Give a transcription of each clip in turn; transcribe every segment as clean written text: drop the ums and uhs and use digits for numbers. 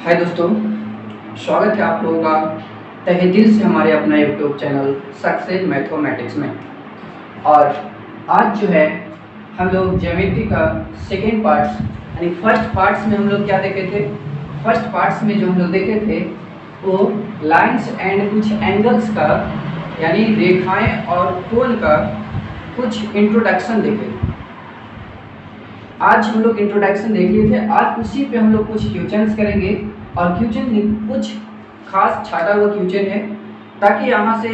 हाय दोस्तों, स्वागत है आप लोगों का तहे दिल से हमारे अपना यूट्यूब चैनल सक्सेस मैथमेटिक्स में। और आज जो है हम लोग ज्योमेट्री का सेकेंड पार्ट्स यानी फर्स्ट पार्ट्स में हम लोग क्या देखे थे। फर्स्ट पार्ट्स में जो हम लोग देखे थे वो लाइंस एंड कुछ एंगल्स का यानी रेखाएं और कोण का कुछ इंट्रोडक्शन देखे। आज हम लोग इंट्रोडक्शन देख लिए थे। आज उसी पे हम लोग कुछ क्वेश्चंस करेंगे और क्वेश्चन कुछ खास छाटा हुआ क्वेश्चन है ताकि यहाँ से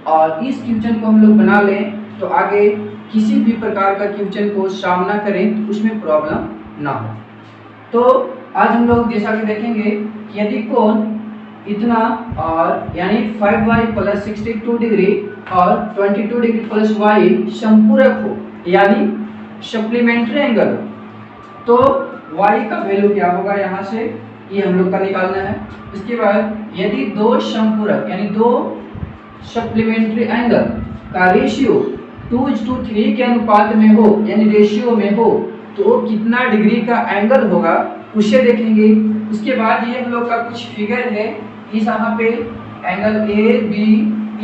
और इस क्वेश्चन को हम लोग बना लें तो आगे किसी भी प्रकार का क्वेश्चन को सामना करें तो उसमें प्रॉब्लम ना हो। तो आज हम लोग जैसा कि देखेंगे कि यदि कोण इतना और यानी 5y + 62 डिग्री और 22 डिग्री + y संपूरक हो यानी सप्लीमेंट्री एंगल हो तो y का वैल्यू क्या होगा, यहाँ से ये हम लोग का निकालना है। इसके बाद यदि दो संपूरक यानी दो सप्लीमेंट्री एंगल का रेशियो 2:3 के अनुपात में हो यानी रेशियो में हो तो कितना डिग्री का एंगल होगा उसे देखेंगे। उसके बाद ये हम लोग का कुछ फिगर है, इस यहाँ पे angle A B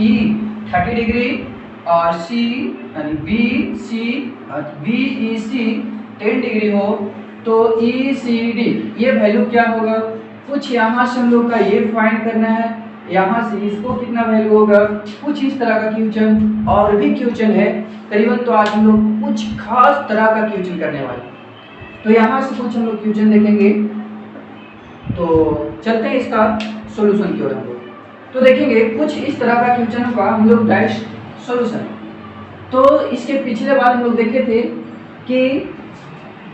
E 30 degree और सी यानी B C B E C 10 degree हो तो ई सी डी ये वैल्यू क्या होगा। कुछ यहाँ से हम लोग का ये फाइंड करना है, यहाँ से इसको कितना वैल्यू होगा। कुछ इस तरह का क्वेश्चन और भी क्वेश्चन है करीबन। तो आज हम लोग कुछ खास तरह का क्वेश्चन करने वाले। तो यहाँ से कुछ हम लोग क्वेश्चन देखेंगे। तो चलते हैं इसका सॉल्यूशन की ओर हम लोग। तो देखेंगे कुछ इस तरह का क्वेश्चन का हम लोग डायरेक्ट सॉल्यूशन। तो इसके पिछले बार हम लोग देखे थे कि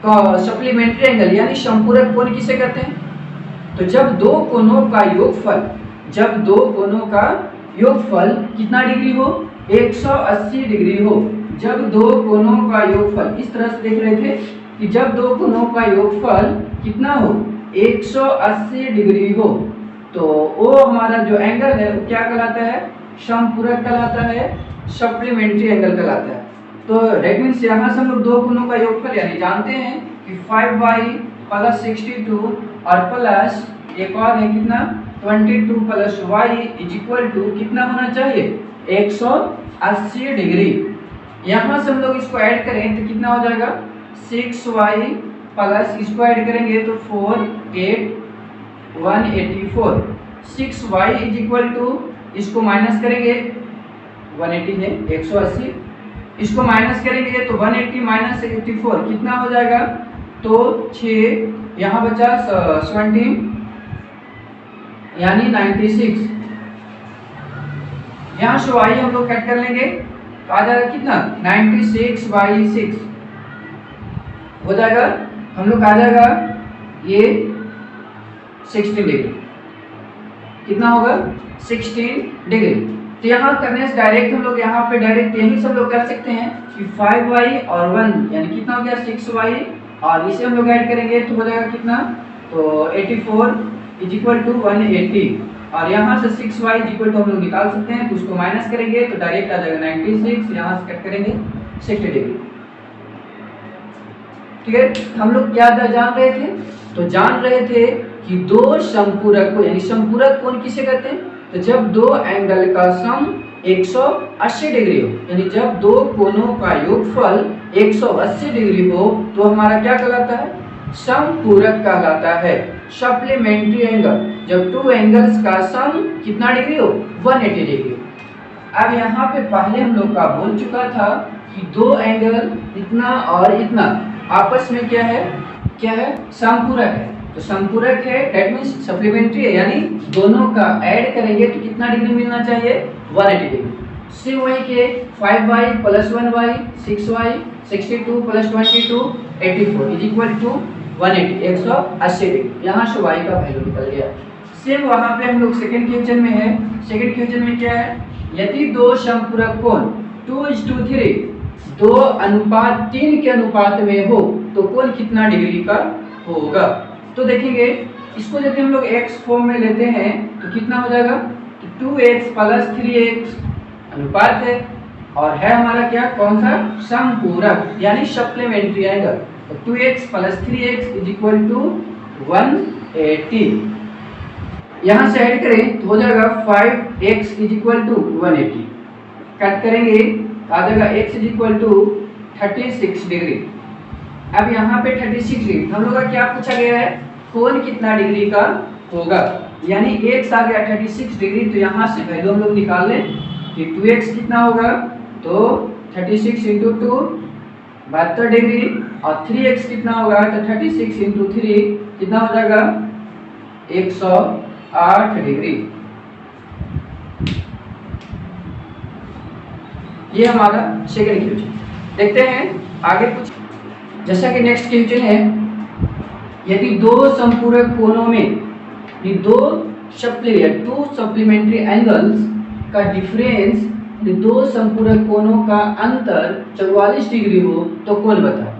सप्लीमेंट्री एंगल यानी संपूरक कोण किसे कहते हैं। तो जब दो कोणों का योगफल कितना डिग्री हो, 180 डिग्री हो। जब दो कोणों का योगफल इस तरह से देख रहे थे कि जब दो कोणों का योगफल कितना हो, 180 डिग्री हो तो वो हमारा जो एंगल है वो क्या कहलाता है, संपूरक कहलाता है, सप्लीमेंट्री एंगल कहलाता है। तो डेट मीन्स यहाँ से हम लोग दो कोणों का योगफल यानी जानते हैं कि 5y + 62 और प्लस एक और है कितना 22 + y = कितना होना चाहिए 180 डिग्री। यहाँ से हम लोग इसको ऐड करें तो कितना हो जाएगा 6y प्लस इसको ऐड करेंगे तो 4 8 184 6y = इसको माइनस करेंगे 180 है 180 इसको माइनस करेंगे तो 180 - 84 कितना हो जाएगा। तो 6 यहाँ बचा 17 यानी 96। यहाँ से y हम लोग कट कर लेंगे तो आ जाएगा कितना 96/6 हो जाएगा। हम लोग आ जाएगा ये 16 डिग्री कितना होगा 16 डिग्री। तो यहाँ करने से डायरेक्ट हम लोग यहाँ पे डायरेक्ट यही सब लोग कर सकते हैं कि 5y और 1 यानी कितना हो गया 6y और इसे हम लोग ऐड करेंगे तो हो जाएगा कितना तो 84 = 180 और यहाँ से 6y = हम लोग निकाल सकते हैं तो उसको माइनस करेंगे तो डायरेक्ट आ जाएगा 96। यहाँ से कट करेंगे 60 डिग्री। ठीक है, हम लोग क्या जान रहे थे, तो जान रहे थे कि दो संपूरक को यानी संपूरक कोण किसे कहते हैं। तो जब दो एंगल का सम 180 डिग्री हो यानी जब दो कोणों का योगफल 180 डिग्री हो तो हमारा क्या कहलाता है, संपूरक कहलाता है, सप्लीमेंट्री एंगल। जब टू एंगल्स का सम कितना डिग्री हो 180 डिग्री। अब यहाँ पे पहले हम लोग का बोल चुका था कि दो एंगल इतना और इतना आपस में क्या है संपूरक है। तो संपूरक है दैट मींस सप्लीमेंट्री है यानी दोनों का ऐड करेंगे तो कितना डिग्री मिलना चाहिए 180 डिग्री। सेम वही के 5y + 1y 6y 62 + 22 84 = 180 डिग्री। यहाँ से y का वैल्यू निकल गया। सेम वहाँ पे हम लोग सेकंड क्वेश्चन में है। सेकंड क्वेश्चन में क्या है, यदि दो संपूरक कोण 2:3 2:3 के अनुपात में हो तो कोण कितना डिग्री का होगा। तो देखेंगे इसको यदि हम लोग x फॉर्म में लेते हैं तो कितना हो जाएगा तो 2x + 3x अनुपात है और है हमारा क्या कौन सा संपूरक यानी सप्लीमेंट्री एंगल। तो 2x + 3x = 180 यहाँ से ऐड करें तो हो जाएगा 5x is equal to 180। Cut करेंगे तो आ जाएगा x is equal to 36 degree. अब यहाँ पे 36 डिग्री हम लोग का क्या पूछा गया है, कोण कितना डिग्री का होगा, यानी x आ गया 36 डिग्री, तो यहाँ से वैल्यू हम लोग निकाल लें कि 2x कितना होगा, तो 36 इंटू 2 72 डिग्री, और 3x कितना होगा, तो 36 इंटू 3 कितना हो जाएगा 108 डिग्री। ये हमारा सेकंड क्वेश्चन। देखते हैं आगे कुछ, जैसा कि नेक्स्ट क्वेश्चन है, यदि दो संपूरक कोणों में टू सप्लीमेंट्री एंगल्स का डिफरेंस, दो संपूरक कोणों का अंतर 44 डिग्री हो तो कोण बताएं।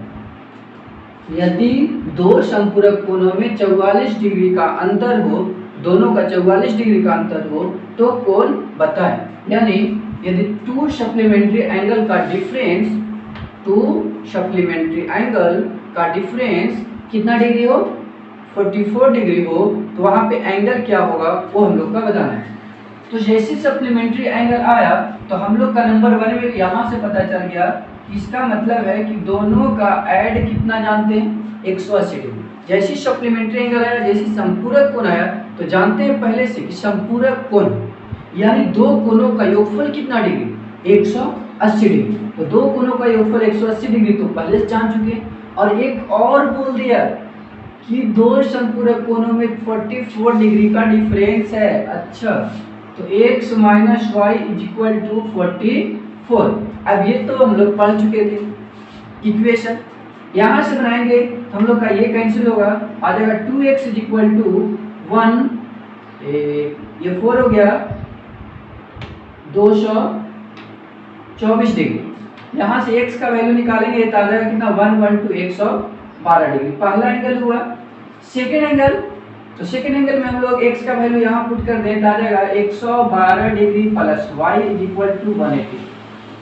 यदि दो संपूरक कोणों में 44 डिग्री का अंतर हो, दोनों का 44 डिग्री का अंतर हो तो कोण बताएं। यानी यदि टू सप्लीमेंट्री एंगल का डिफरेंस कितना डिग्री हो, 44 डिग्री हो, तो वहां पे एंगल क्या होगा वो हम लोग का बताना है। तो जैसे सप्लीमेंट्री एंगल आया तो हम लोग का नंबर 1 में यहाँ से पता चल गया, इसका मतलब है कि दोनों का ऐड कितना जानते हैं, 180 डिग्री। जैसे सप्लीमेंट्री एंगल आया, जैसे संपूरक कोण आया, तो जानते हैं पहले से कि संपूरक कोण यानी दो कोणों का योगफल कितना डिग्री, 180 डिग्री। तो दो कोणों का योगफल 180 डिग्री तो पहले से जान चुके हैं। और एक और बोल दिया कि दो संपूरक कोणों में 44 डिग्री का डिफरेंस है। अच्छा, तो x minus y is equal to 44। अब ये तो हम लोग पढ़ चुके थे इक्वेशन, यहाँ से बनाएंगे हम लोग का ये कैंसिल होगा, आ जाएगा 2x इज इक्वल टू 1, ये 4 हो गया 224 डिग्री। यहाँ से x का वैल्यू निकालेंगे तो आ जाएगा कितना, 112 डिग्री। पहला एंगल हुआ। सेकेंड एंगल, तो सेकेंड एंगल में हम लोग x का वैल्यू यहाँ पुट कर दें तो आ जाएगा 112 degree plus y is equal to 180।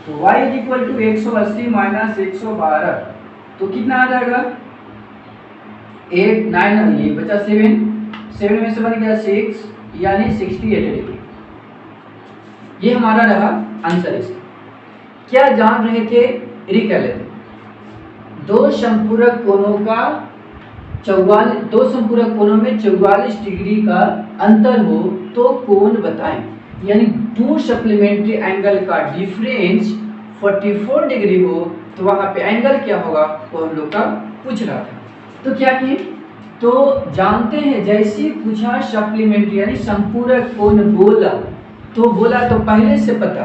तो y is equal to 180 minus 112, तो कितना आ जाएगा 8 9, ये बचा 7 में से बन गया 6, यानी 68 डिग्री। ये हमारा रहा आंसर। इसका क्या जान रहे थे, रिकल लेते। दो संपूरक कोणों में 44 डिग्री का अंतर हो तो कोण बताएं। यानी टू सप्लीमेंट्री एंगल का डिफरेंस 44 डिग्री हो तो वहां पे एंगल क्या होगा वो हम लोग का पूछ रहा था। तो क्या किए, तो जानते हैं जैसे पूछा सप्लीमेंट्री यानी संपूरक कोण बोला तो पहले से पता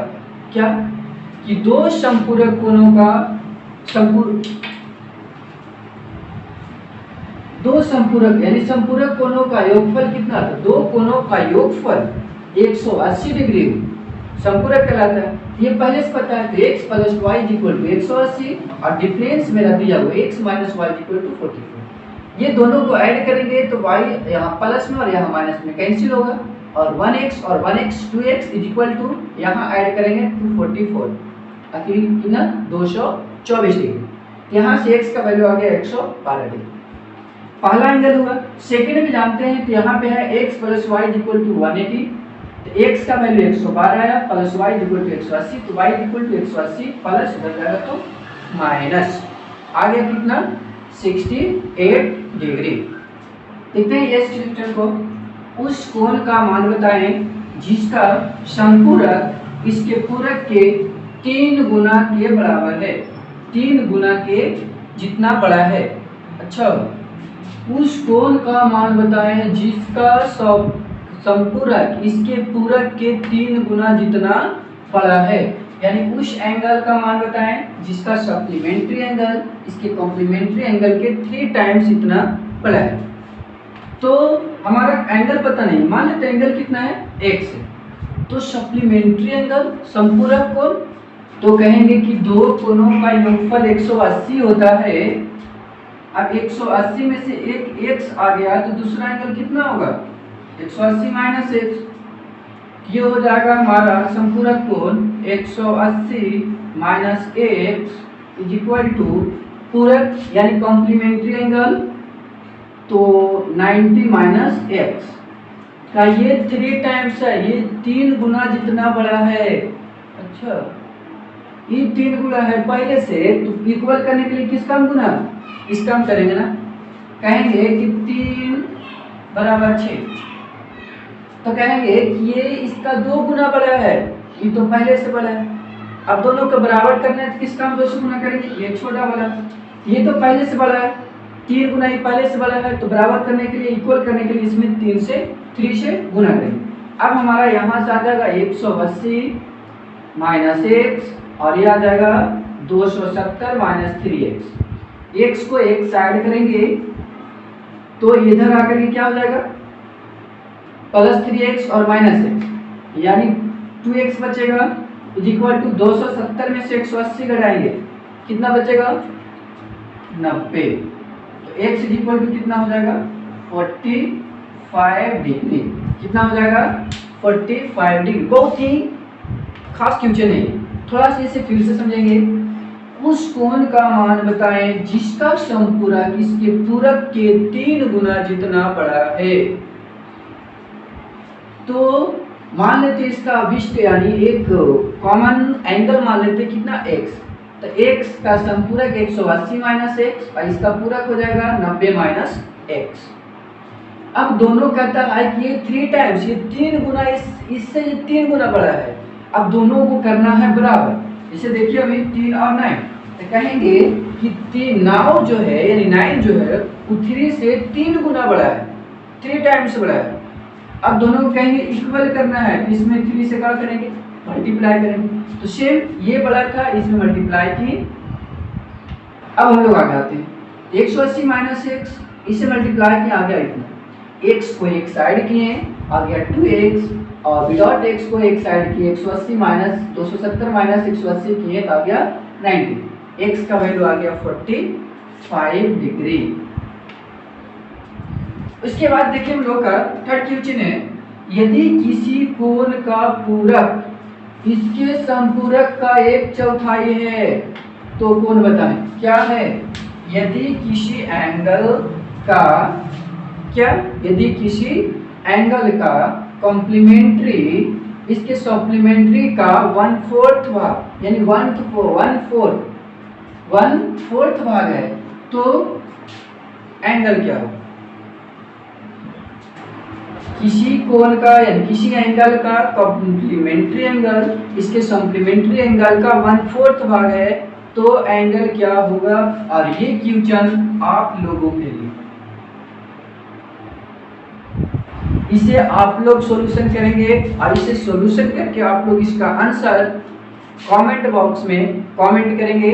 क्या कि दो संपूरक कोणों का दो संपूरक यानी संपूरक कोणों का योगफल कितना था, दो कोणों का योगफल 180 डिग्री संपूरक कहलाता है। ये पहले से पता है, तो x plus y equal to 180 और डिफरेंस मेरा दिया हुआ x minus y equal to 44। ये दोनों को ऐड करेंगे तो y यहाँ प्लस में और यहाँ माइनस में कैंसिल होगा, और 1x और 1x 2x is equal to यहाँ ऐड करेंगे 244, आखिर कितना 224 डिग्री। यहाँ से x का वैल्यू आ गया 112 डिग्री। पहला एंगल हुआ। सेकंड में जानते हैं तो यहाँ पे है x plus y equal to 180, तो x का वैल्यू 112 आया प्लस y इक्वल टू 180, तो y इक्वल टू 180 प्लस इधर जाएगा तो माइनस, आ गया कितना 68 डिग्री। देखते हैं इस चित्र को, उस कोण का मान बताएं जिसका संपूरक इसके पूरक के 3 गुना के बराबर है, 3 गुना के जितना बड़ा है। अच्छा, उस कोण का मान बताएं जिसका संपूरक इसके पूरक के 3 गुना जितना बड़ा है। यानी उस एंगल का मान बताएं जिसका सप्लीमेंट्री एंगल इसके कॉम्प्लीमेंट्री एंगल के 3 टाइम्स इतना बड़ा है। तो हमारा एंगल पता नहीं, मान लेते एंगल कितना है x है, तो सप्लीमेंट्री एंगल संपूरक कोण, तो कहेंगे कि दो कोणों का योगफल 180 होता है। अब 180 में से एक x आ गया तो दूसरा एंगल कितना होगा 180 माइनस x, ये हो जाएगा हमारा संपूरक कोण 180 minus x is equal to पूरक यानी कॉम्प्लीमेंट्री एंगल तो 90 माइनस x, का ये 3 टाइम्स है, ये 3 गुना जितना बड़ा है। अच्छा, ये 3 गुना है पहले से, तो इक्वल करने के लिए किसका हम गुना, इसका हम करेंगे ना, कहेंगे कि 3 बराबर 6, तो कहेंगे कि ये इसका 2 गुना बड़ा है, ये तो पहले से बड़ा है। अब दोनों को बराबर करना है तो किसका हम 2 से गुना करेंगे, ये छोटा वाला, ये तो पहले से बड़ा है, 3 गुना ये पहले से बड़ा है, तो बराबर करने के लिए, इक्वल करने के लिए इसमें 3 से गुना करेंगे। अब हमारा यहाँ से आ जाएगा 180 माइनस एक्स, और ये आ जाएगा 270 माइनस 3x। एक्स को एक साइड करेंगे तो इधर आकर के क्या हो जाएगा, प्लस 3x और माइनस x, यानी 2x बचेगा, इज इक्वल टू 270 में से 180 घटाएंगे, कितना बचेगा 90। तो x इज इक्वल टू कितना हो जाएगा 45 डिग्री, कितना हो जाएगा 45 डिग्री। बहुत ही खास क्वेश्चन है, थोड़ा सा इसे फिर से समझेंगे। उस कोण का मान बताएं जिसका समपूरक इसके पूरक के 3 गुना जितना बड़ा है। तो मान लेते इसका अभिष्ट यानी एक कॉमन एंगल मान लेते कितना x, तो x का समपूरक 180 माइनस एक्स और इसका पूरक हो जाएगा 90 माइनस एक्स। अब दोनों कहता है कि ये 3 टाइम्स, ये 3 गुना इससे ये 3 गुना बड़ा है। अब दोनों को करना है बराबर, इसे देखिए अभी 3 और 9, तो कहेंगे कि 3 9 जो है यानी 9 जो है वो 3 से 3 गुना बड़ा है, 3 टाइम्स बड़ा है। अब दोनों को कहेंगे इक्वल करना है, तो इसमें 3 से क्या करेंगे, मल्टीप्लाई करेंगे, तो सेम ये बड़ा था इसमें मल्टीप्लाई की। अब हम लोग आगे आते हैं, 180 माइनस एक्स, इसे मल्टीप्लाई किया, आ गया इतना, x को एक साइड किए आ गया 2x, और विदाउट x को एक साइड किए 180 माइनस 270 माइनस 180 किए तो आ गया 90, x का वैल्यू आ गया 45 डिग्री। उसके बाद देखिए हम लोग का थर्ड क्वेश्चन है, यदि किसी कोण का पूरक इसके संपूरक का 1/4 है तो कोण बताएं क्या है। यदि किसी एंगल का क्या, यदि किसी एंगल का कॉम्प्लीमेंट्री इसके सप्लीमेंट्री का 1/4 भाग यानी 1/4 भाग है तो एंगल क्या हो। किसी कोण का यानी किसी एंगल का कॉम्प्लीमेंट्री एंगल इसके सप्लीमेंट्री एंगल का 1/4 भाग है तो एंगल क्या होगा। और ये क्वेश्चन आप लोगों के लिए, इसे आप लोग सॉल्यूशन करेंगे और इसे सॉल्यूशन करके आप लोग इसका आंसर कमेंट बॉक्स में कमेंट करेंगे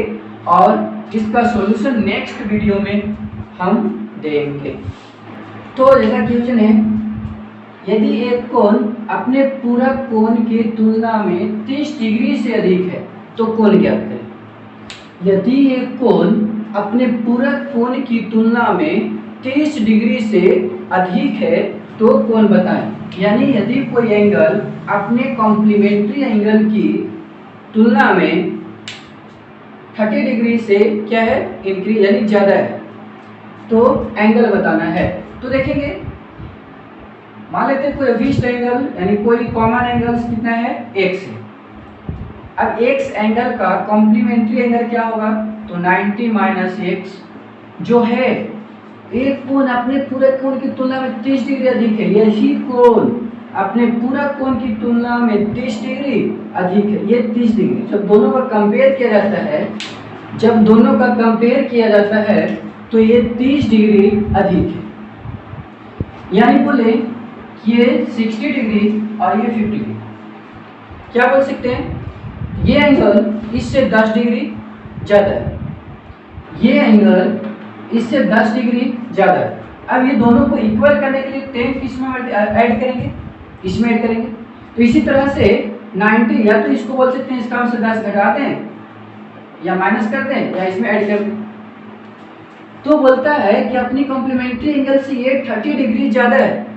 और इसका सॉल्यूशन नेक्स्ट वीडियो में हम देंगे। तो जैसा क्वेश्चन है, यदि एक कोण अपने पूरक कोण की तुलना में 30 डिग्री से अधिक है तो कोण ज्ञात करें। यदि एक कोण अपने पूरक कोण की तुलना में 30 डिग्री से अधिक है तो कोण बताएं। यानी यदि कोई एंगल अपने कॉम्प्लीमेंट्री एंगल की तुलना में 30 डिग्री से क्या है, इंक्रीज यानी ज्यादा है तो एंगल बताना है। तो देखेंगे, मान लेते हैं कोई अभिष्ट एंगल यानी कोई कॉमन एंगल कितना है, x है। अब x एंगल का कॉम्प्लीमेंट्री एंगल क्या होगा, तो 90 माइनस एक्स जो है एक कोण अपने पूरे कोण की तुलना में 30 डिग्री अधिक है। यही कोण अपने पूरा कोण की तुलना में 30 डिग्री अधिक है, ये 30 डिग्री। जब दोनों का कंपेयर किया जाता है, जब दोनों का कंपेयर किया जाता है तो ये 30 डिग्री अधिक है। यानी बोले ये 60 डिग्री और ये 50 डिग्री। क्या बोल सकते हैं, ये एंगल इससे 10 डिग्री ज़्यादा है, ये एंगल इससे 10 डिग्री ज़्यादा है। अब ये दोनों को इक्वल करने के लिए 10 इसमें ऐड करेंगे, इसमें ऐड करेंगे। तो इसी तरह से 90 या तो इसको बोल सकते हैं इसका हमसे 10 घटा दें या माइनस कर दें या इसमें ऐड कर दें। तो बोलता है कि अपनी कॉम्प्लीमेंट्री एंगल से ये 30 डिग्री ज़्यादा है,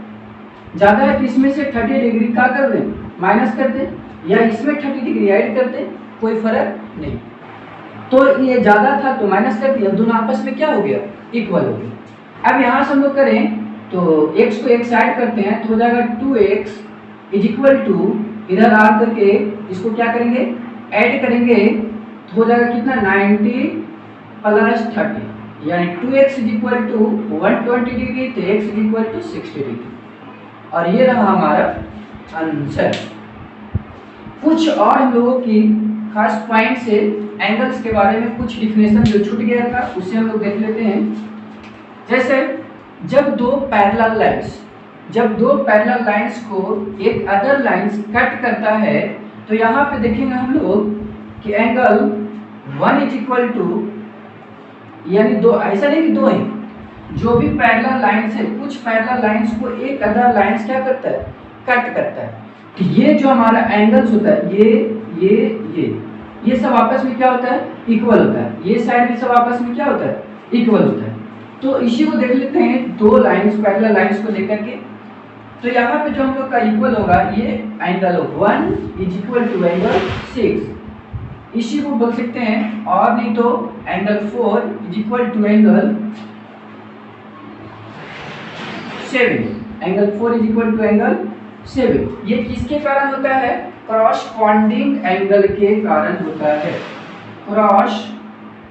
ज़्यादा है तो इसमें से 30 डिग्री क्या कर दें, माइनस कर दें या इसमें 30 डिग्री ऐड कर दें, कोई फर्क नहीं। तो ये ज़्यादा था तो माइनस कर दिया, दोनों आपस में क्या हो गया, इक्वल हो गया। अब यहाँ से हम लोग करें तो x को एक साइड करते हैं तो हो जाएगा 2x इज इक्वल टू, इधर आ करके इसको क्या करेंगे, ऐड करेंगे तो हो जाएगा कितना 90 प्लस 30, यानी 2x is equal to 120 degree, तो x is equal to 60 degree. और ये रहा हमारा आंसर। कुछ और हम लोगों की खास पॉइंट से एंगल्स के बारे में कुछ डिफिनेशन जो छूट गया था उसे हम लोग देख लेते हैं। जैसे जब दो पैरेलल लाइंस को एक अदर लाइंस कट करता है, तो यहाँ पे देखेंगे हम लोग कि एंगल 1 इज इक्वल टू, यानी दो, ऐसा नहीं कि दो है, जो भी पैरेलल लाइंस है, कुछ पैरेलल लाइंस को एक अदर लाइंस क्या करता है, कट करता है। तो ये जो हमारा एंगल्स होता है, ये सब आपस में क्या होता है, इक्वल होता है। ये साइड भी सब आपस में क्या होता है, इक्वल होता है। तो इसी को देख लेते हैं दो लाइंस, पैरेलल लाइंस को लेकर के। तो यहाँ पे जो हम लोग का इक्वल होगा, ये angle 1 is equal to angle 6, इसी को बोल सकते हैं। और नहीं तो angle 4 is equal to angle 7, angle 4 is equal to angle 7। ये किसके कारण होता है, कॉरस्पॉन्डिंग एंगल के कारण होता है। कॉरस्पॉन्डिंग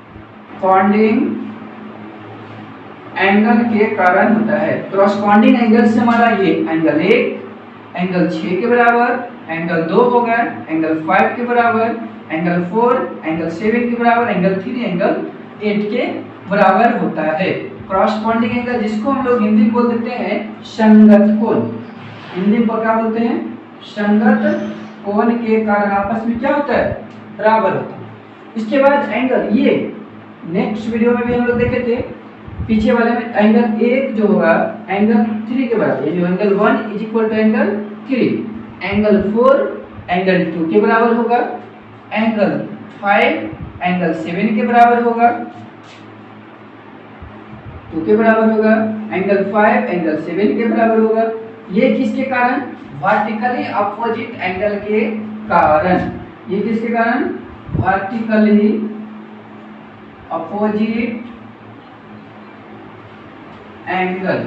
एंगल के कारण होता है। कॉरस्पॉन्डिंग एंगल से हमारा ये एंगल 1 एंगल 6 के बराबर, एंगल 2 हो गया एंगल 5 के बराबर, एंगल 4 एंगल 7 के बराबर, एंगल 3 एंगल 8 के बराबर होता है। कॉरस्पॉन्डिंग एंगल जिसको हम लोग हिंदी में बोल देते हैं संगत कोण, हिंदी में क्या बोलते हैं, संगत कोण के कारण आपस में क्या होता है, बराबर होता है। इसके बाद एंगल, ये नेक्स्ट वीडियो में भी हम लोग देखे थे, पीछे वाले में एंगल 1 जो होगा एंगल 3 के बराबर, यानी angle 1 is equal to angle 3, angle 4 angle 2 के बराबर होगा, एंगल 5 एंगल 7 के बराबर होगा, 2 के बराबर होगा, एंगल 5 एंगल 7 के बराबर होगा। ये किसके कारण, वर्टिकली अपोजिट एंगल के कारण। ये किसके कारण, vertically opposite angle,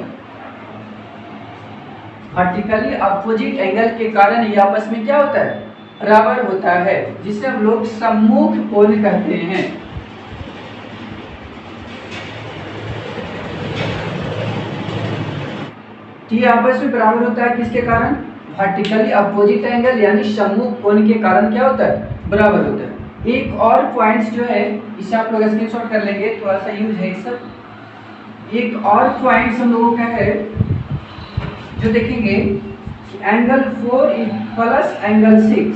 vertically opposite angle के कारण ये आपस में क्या होता है, बराबर होता है, जिसे हम लोग सम्मुख कोण कहते हैं। ये आपस में बराबर होता है किसके कारण, वर्टिकली अपोजिट एंगल यानी सम्मुख कोण के कारण क्या होता है, बराबर होता है। एक और पॉइंट्स जो है इसे आप लोग स्क्रीनशॉट कर लेंगे, थोड़ा सा यूज है सब। एक और पॉइंट्स हम लोगों का है जो देखेंगे, angle 4 plus angle 6,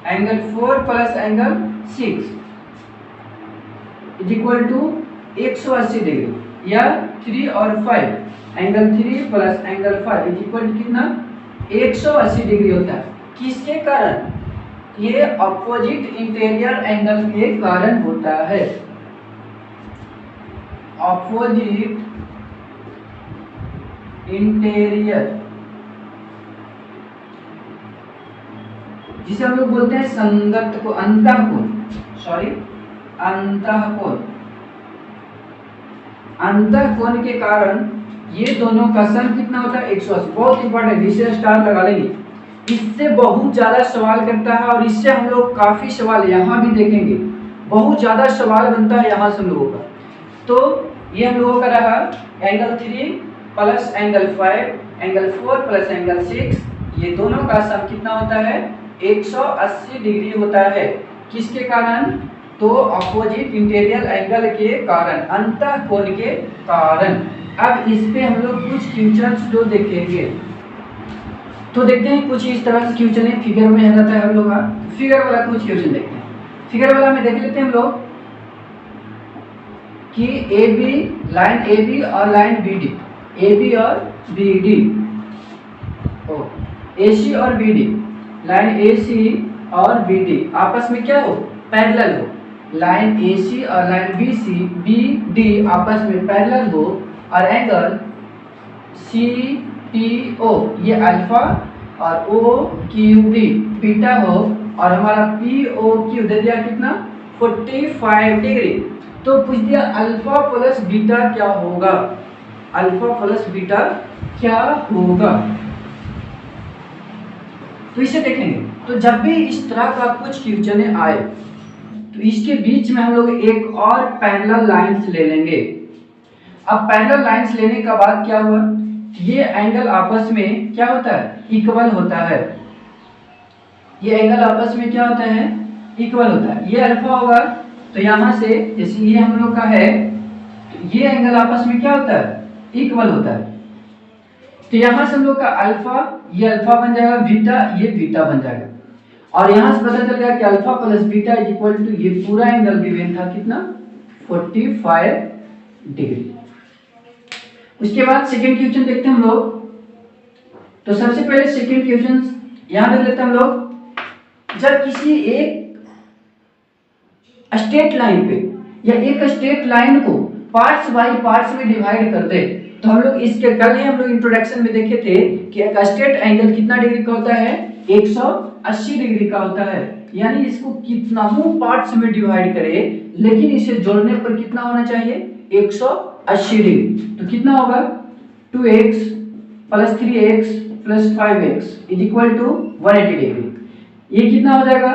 angle 4 plus angle 6 is equal to 180 degree, या 3 और 5, angle 3 plus angle 5 is equal to कितना, 180 डिग्री होता है। किसके कारण, ये अपोजिट इंटीरियर एंगल के कारण होता है। अपोजिट इंटीरियर, जिसे हम लोग बोलते हैं संगत को, अंतःकोण, सॉरी अंतःकोण। अंतःकोण के कारण ये दोनों का सम कितना होता है, 180। बहुत इंपॉर्टेंट, इसे स्टार लगा लेंगे, इससे बहुत ज्यादा सवाल करता है और इससे हम लोग काफी सवाल यहाँ भी देखेंगे, बहुत ज्यादा सवाल बनता है यहाँ से हम लोगों का। तो ये हम लोगों का रहा angle 3 plus angle 5, angle 4 plus angle 6, ये दोनों का सम कितना होता है, 180 डिग्री होता है। किसके कारण, तो अपोजिट इंटीरियर एंगल के कारण, अंतःकोण के कारण। अब इस पे हम लोग कुछ क्वेश्चंस जो देखेंगे, तो देखते हैं कुछ इस तरह से क्वेश्चन है, फिगर में रहता है हम लोग का। फिगर वाला कुछ क्वेश्चन देखते हैं। फिगर वाला में देख लेते हैं हम लोग कि AB, लाइन AB और लाइन BD, AB और BD, AC और BD, लाइन AC और BD आपस में क्या हो, पैरेलल हो। लाइन AC और लाइन BD आपस में पैरेलल हो, और एंगल CPO ये अल्फा और OQD बीटा हो, और हमारा POQ दे दिया कितना, 45 डिग्री। तो पूछ दिया अल्फा प्लस बीटा क्या होगा। अल्फा प्लस बीटा क्या होगा। तो इसे देखेंगे, तो जब भी इस तरह का कुछ क्वेश्चन आए तो इसके बीच में हम लोग एक और पैरेलल लाइंस ले लेंगे। अब पैरेलल लाइंस लेने का बाद क्या हुआ, ये एंगल आपस में क्या होता है, इक्वल होता है। ये एंगल आपस में क्या होता है, इक्वल होता है। ये अल्फा होगा तो यहां से जैसे ये हम लोग का है, तो ये एंगल आपस में क्या होता है, इक्वल होता है। तो यहां से हम लोग का अल्फा, ये अल्फा बन जाएगा, बीटा ये बीटा बन जाएगा। और यहां से पता चल गया कि alpha plus beta is equal to ये पूरा एंगल गिवन था कितना, 45 डिग्री। उसके बाद सेकंड क्वेश्चन देखते हैं हम लोग। तो सबसे पहले सेकंड क्वेश्चन यहां देख लेते हैं हम लोग। जब किसी एक स्ट्रेट लाइन पे या एक स्ट्रेट लाइन को पार्ट्स बाय पार्ट्स में डिवाइड कर दे, तो हम लोग इसके कल ही हम लोग इंट्रोडक्शन में देखे थे कि एक स्ट्रेट एंगल कितना डिग्री का होता है, 180 डिग्री का होता है। यानी इसको कितना ही पार्ट्स में डिवाइड करे लेकिन इसे जोड़ने पर कितना होना चाहिए, 180 डिग्री। तो कितना होगा, 2x plus 3x plus 5x is equal to 180 degree. ये कितना हो जाएगा,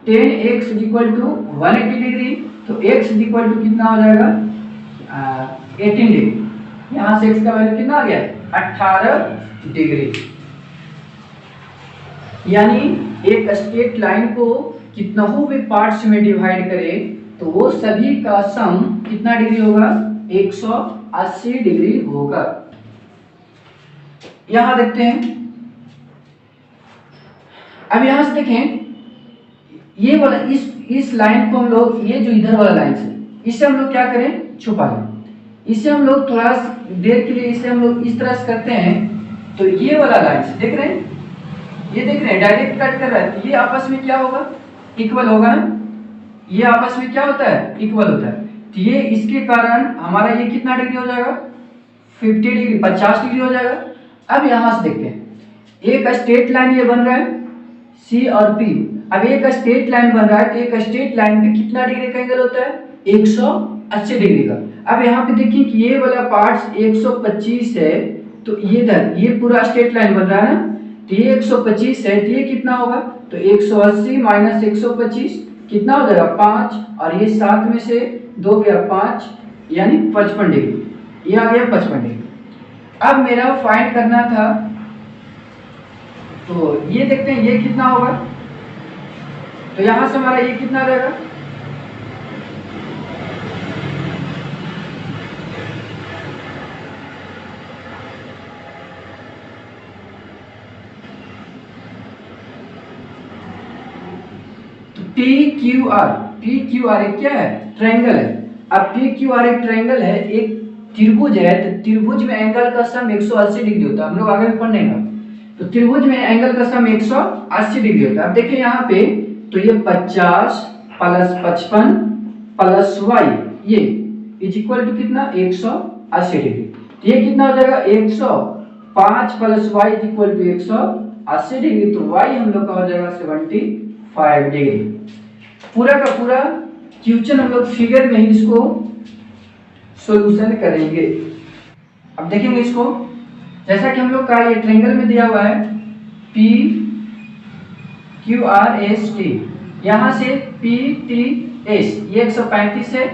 10x is equal to 180 degree. तो x इज इक्वल टू कितना हो जाएगा, 18 डिग्री। यहाँ से x का वैल्यू कितना आ गया, 18 डिग्री। यानी एक स्ट्रेट लाइन को कितना भी पार्ट्स में डिवाइड करे तो वो सभी का सम कितना डिग्री होगा, 180 डिग्री होगा। यहां देखते हैं, अब यहां से देखें, ये वाला इस लाइन को हम लोग, ये जो इधर वाला लाइन है इसे हम लोग क्या करें, छुपा लें। इसे हम लोग थोड़ा देर के लिए इसे हम लोग इस तरह से करते हैं। तो ये वाला लाइन देख रहे हैं, ये देख रहे हैं डायरेक्ट कट कर रहा है, तो ये आपस में क्या होगा, इक्वल होगा ना। ये आपस में क्या होता है, इक्वल होता है। तो ये इसके कारण हमारा ये कितना डिग्री हो जाएगा, 50 डिग्री, 50 डिग्री हो जाएगा। अब यहां से देखते हैं, एक स्ट्रेट लाइन ये बन रहा है सी और पी। अब एक स्ट्रेट लाइन बन रहा है तो एक स्ट्रेट लाइन पे कितना डिग्री का एंगल होता है, 180 डिग्री का। अब यहाँ पे देखिए कि ये वाला पार्ट 125 है, तो ये पूरा स्ट्रेट लाइन बन रहा है ना, तो ये 125 है, तो ये कितना होगा, तो 180 माइनस 125 कितना हो जाएगा, 5, और ये 7 में से 2 गया 5, यानी 55 डिग्री। ये आ गया 55 डिग्री। अब मेरा फाइंड करना था, तो ये देखते हैं ये कितना होगा। तो यहां से हमारा ये कितना रहेगा, पी क्यू आर एक क्या है, ट्रायंगल है। अब पी क्यू आर एक ट्रायंगल है, एक त्रिभुज है, तो त्रिभुज में एंगल का सम 180 डिग्री होता है। हम लोग आगे भी पढ़ेंगे। तो त्रिभुज में एंगल का सम 180 डिग्री होता है। अब देखिए यहाँ पे, तो ये 50 प्लस 55 प्लस y ये इज इक्वल टू कितना, 180 डिग्री। तो ये कितना हो जाएगा, 105 plus y is equal to 180 degree. तो y हम लोग का हो जाएगा 75 डिग्री। पूरा का पूरा क्वेश्चन हम लोग फिगर में ही इसको सॉल्यूशन करेंगे। अब देखेंगे इसको, जैसा कि हम लोग का ये ट्रायंगल में दिया हुआ है P Q R S T, यहाँ से P T S ये 135 है,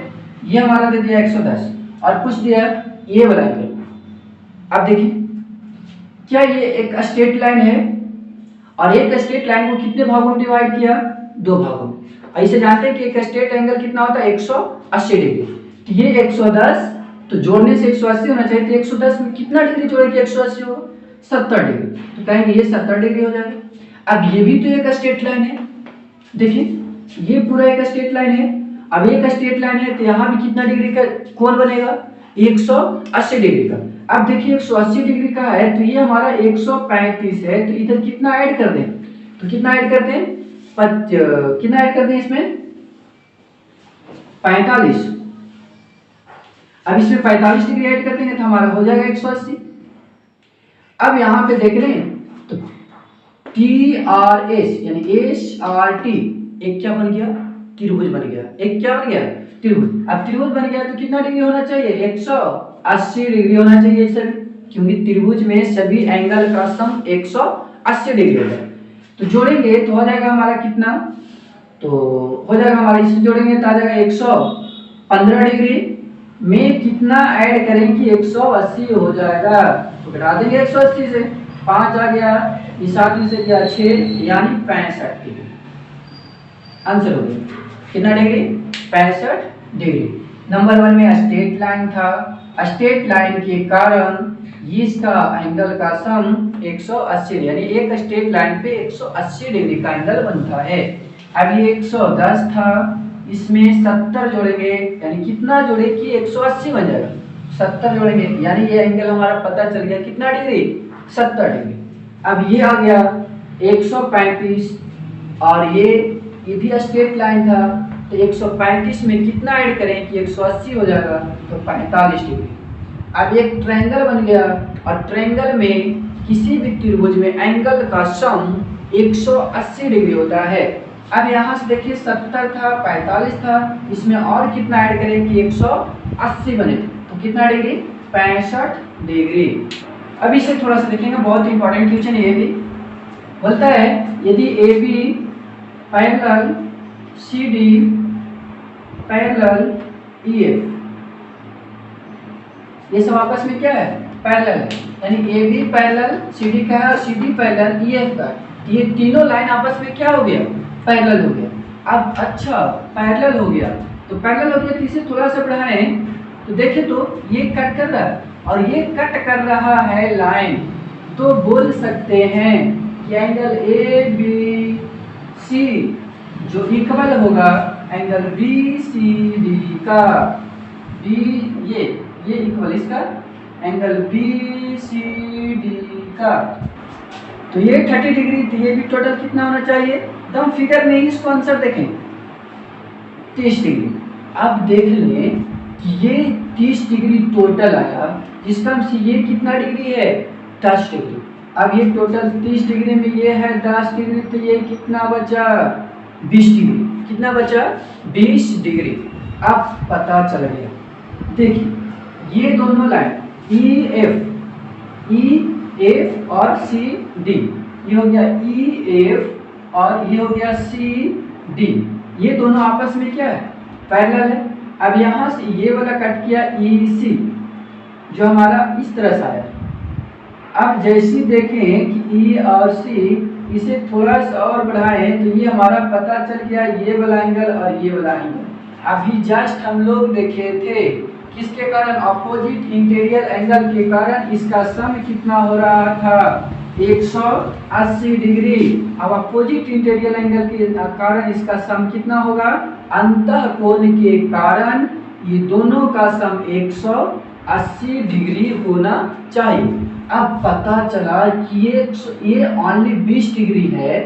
ये हमारा दे दिया 110 और कुछ दिया ये वाला एंगल। अब देखिए क्या ये एक स्ट्रेट लाइन है और एक स्ट्रेट लाइन को कितने भागों में डिवाइड किया, 2 भागों में। ऐसे जानते हैं कि एक स्ट्रेट एंगल कितना होता है, 180 डिग्री। तो ये 110, तो जोड़ने से 180 होना चाहिए, तो 110 में कितना डिग्री जोड़े कि 180 हो, 70 डिग्री। तो कहेंगे ये 70 डिग्री हो जाएगा। अब ये भी तो एक स्ट्रेट लाइन है, देखिए ये पूरा एक स्ट्रेट लाइन है। अब एक स्ट्रेट लाइन है तो यहाँ भी कितना डिग्री का कोण बनेगा, 180 डिग्री का। अब देखिए 180 डिग्री का है तो ये हमारा 135 है, तो इधर कितना ऐड कर दें, तो कितना ऐड करते हैं, कितना ऐड करते हैं इसमें, 45। अब इसमें 45 डिग्री ऐड करते हैं तो हमारा हो जाएगा 180। अब यहाँ पे देख रहे हैं तो TRS यानी SRT एक क्या बन गया, त्रिभुज बन गया। एक क्या बन गया, त्रिभुज। अब त्रिभुज बन गया तो कितना डिग्री होना चाहिए, 180 डिग्री होना चाहिए सर, क्योंकि त्रिभुज में सभी एंगल का सम 180 डिग्री होता है। तो जोड़ेंगे तो हो जाएगा हमारा कितना, तो हो जाएगा हमारा, इसे जोड़ेंगे तो आ जाएगा 115 डिग्री में कितना ऐड करें कि 180 हो जाएगा, तो घटा देंगे 180 से, 5 आ गया, इस आदमी से गया 6, यानी 65 डिग्री आंसर हो गया। कितना डिग्री, 65 डिग्री। नंबर 1 में स्ट्रेट लाइन था, स्ट्रेट लाइन के कारण इसका एंगल का सम 180, यानी एक स्ट्रेट लाइन पे 180 डिग्री का एंगल बनता है। अब ये 110 था, इसमें 70 जोड़ेंगे, यानी कितना जोड़े कि 180 बन जाएगा, 70 जोड़ेंगे, यानी ये एंगल हमारा पता चल गया कितना डिग्री, 70 डिग्री। अब ये आ गया 135, और ये भी स्ट्रेट लाइन था, तो 135 में कितना ऐड करें कि 180 हो जाएगा, तो 45 डिग्री। अब एक ट्रायंगल बन गया, और ट्रायंगल में किसी भी त्रिभुज में एंगल का सम 180 डिग्री होता है। अब यहाँ से देखिए 70 था, 45 था, इसमें और कितना ऐड करें कि 180 बने, तो कितना डिग्री, 65 डिग्री। अब इसे थोड़ा सा देखेंगे, बहुत इंपॉर्टेंट क्वेश्चन ये भी बोलता है, यदि A B parallel C D parallel E F, ये सब आपस में क्या है, पैरेलल है, यानी A B parallel C D का है और C D parallel E F का, ये तीनों लाइन आपस में क्या हो गया, पैरेलल हो गया। अब अच्छा पैरेलल हो गया, तो पैरेलल हो गया, तो इसे थोड़ा सा बढ़ाएं, तो देखिए तो ये कट कर रहा है और ये कट कर रहा है लाइन, तो बोल सकते हैं कि एंगल ए बी सी जो इक्वल होगा एंगल बी सी डी का, बी ये इक्वल इसका एंगल बी सी डी का, तो ये 30 डिग्री, तो ये भी टोटल कितना होना चाहिए, तो हम फिगर में इसको आंसर देखें 30 डिग्री। अब देख लें कि ये 30 डिग्री टोटल आया, जिसका मतलब ये कितना डिग्री है, 10 डिग्री। अब ये टोटल 30 डिग्री में ये है 10 डिग्री, तो ये कितना बचा, 20 डिग्री, कितना बचा, 20 डिग्री। अब पता चल गया, देखिए ये दोनों लाइन ई एफ और सी डी, ये हो गया ई एफ और ये हो गया सी डी, ये दोनों आपस में क्या है, पैरेलल है। अब यहाँ से ये वाला कट किया ई सी, जो हमारा इस तरह से आया। अब जैसे देखें कि ई और सी, इसे थोड़ा सा और बढ़ाएं, तो ये हमारा पता चल गया ये वाला एंगल और ये वाला एंगल। अभी जस्ट हम लोग देखे थे किसके कारण, अपोजिट इंटीरियर एंगल के कारण इसका सम कितना हो रहा था, 180 डिग्री। अब अपोजिट इंटीरियर एंगल के कारण इसका सम कितना होगा, अंतः कोण के कारण ये दोनों का सम 180 डिग्री होना चाहिए। अब पता चला कि ये ओनली 20 डिग्री है,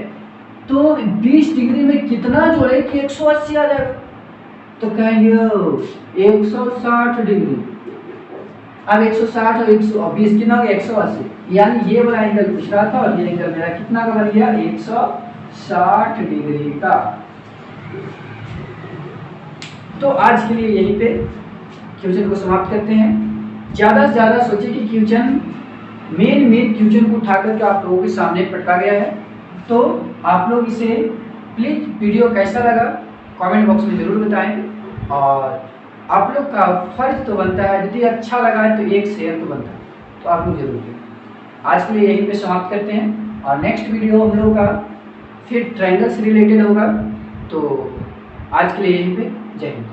तो 20 डिग्री में कितना जोड़े कि 180 आ जाएगा, तो कहेंगे 160 डिग्री। अब 160 और 120 कितना हो गया, 180, यानी ये वाला एंगल पूछ रहा था और ये एंगल मेरा कितना का बन गया, 160 डिग्री का। तो आज के लिए यहीं पे क्वेश्चन को समाप्त करते हैं। ज़्यादा से ज़्यादा सोचिए कि क्वेश्चन मेन क्वेश्चन को उठा करके आप लोगों के सामने पटका गया है, तो आप लोग इसे प्लीज़ वीडियो कैसा लगा कमेंट बॉक्स में ज़रूर बताएं, और आप लोग का फर्ज तो बनता है, यदि अच्छा लगा है तो एक शेयर तो बनता है, तो आप लोग जरूर करें। आज के लिए यहीं पे समाप्त करते हैं, और नेक्स्ट वीडियो हम लोगों का फिर ट्रायंगल से रिलेटेड होगा। तो आज के लिए यहीं पे जय हिंद।